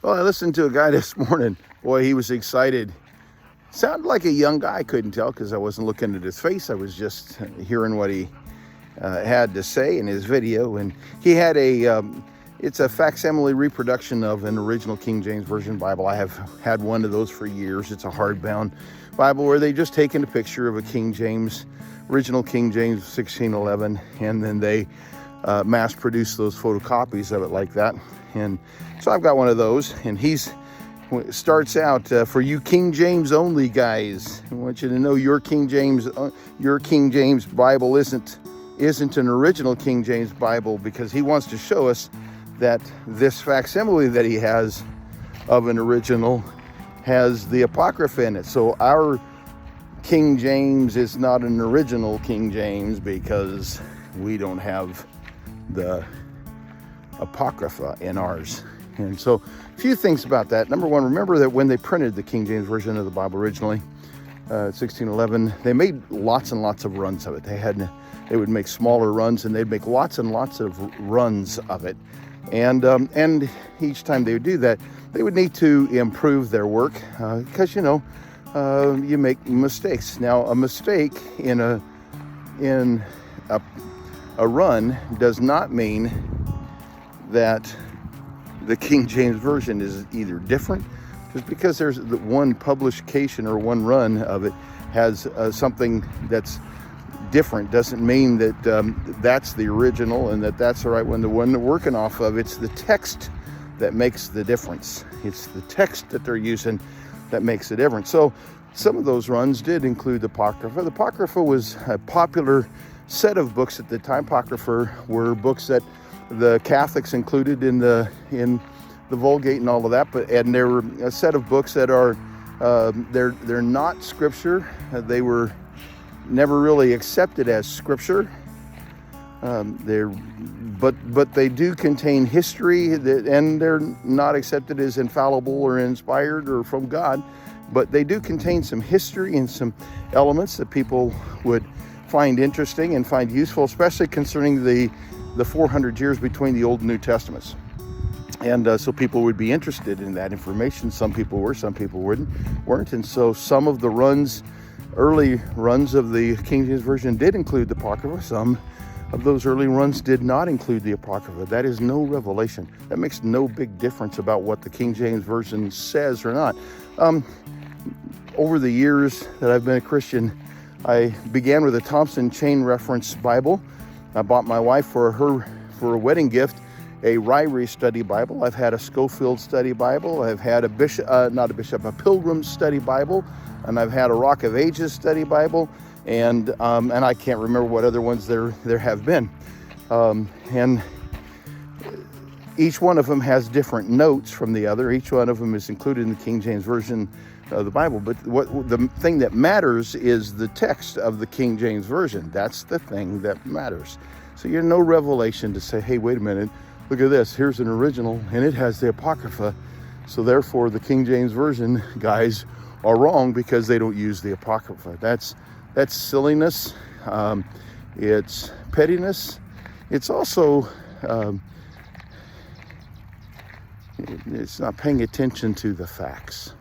Well, I listened to a guy this morning. Boy, he was excited. Sounded like a young guy. I couldn't tell because I wasn't looking at his face. I was just hearing what he had to say in his video. And he had it's a facsimile reproduction of an original King James Version Bible. I have had one of those for years. It's a hardbound Bible where they just taken a picture of a King James, original King James 1611, and then they mass produce those photocopies of it like that. And so I've got one of those, and starts out for you King James only guys. I want you to know your King James Bible isn't an original King James Bible, because he wants to show us that this facsimile that he has of an original has the Apocrypha in it. So our King James is not an original King James because we don't have the Apocrypha in ours. And so a few things about that. Number one, remember that when they printed the King James Version of the Bible originally, 1611, they made lots and lots of runs of it. They would make smaller runs, and they'd make lots and lots of runs of it. And each time they would do that, they would need to improve their work because you make mistakes. Now, a mistake in a run does not mean that the King James Version is either different. Just because there's one publication or one run of it has something that's different doesn't mean that that's the original and that's the right one. The one they're working off of, it's the text that makes the difference. It's the text that they're using that makes the difference. So some of those runs did include the Apocrypha. The Apocrypha was a popular set of books at the time. Apocrypha were books that the Catholics included in the Vulgate and all of that, and there were a set of books that are they're not scripture. They were never really accepted as scripture. But they do contain history, and they're not accepted as infallible or inspired or from God. But they do contain some history and some elements that people would find interesting and find useful, especially concerning the 400 years between the Old and New Testaments. And so people would be interested in that information. Some people were, some people weren't. And so some of the early runs of the King James Version did include the Apocrypha. Some of those early runs did not include the Apocrypha. That is no revelation. That makes no big difference about what the King James Version says or not. Over the years that I've been a Christian, I began with a Thompson Chain Reference Bible. I bought my wife for a wedding gift a Ryrie Study Bible. I've had a Schofield Study Bible. I've had a Pilgrim Study Bible, and I've had a Rock of Ages Study Bible, and I can't remember what other ones there have been. And each one of them has different notes from the other. Each one of them is included in the King James Version of the Bible. But the thing that matters is the text of the King James Version. That's the thing that matters. So you're no revelation to say, hey, wait a minute, look at this. Here's an original, and it has the Apocrypha. So therefore, the King James Version guys are wrong because they don't use the Apocrypha. That's silliness. It's pettiness. It's also it's not paying attention to the facts.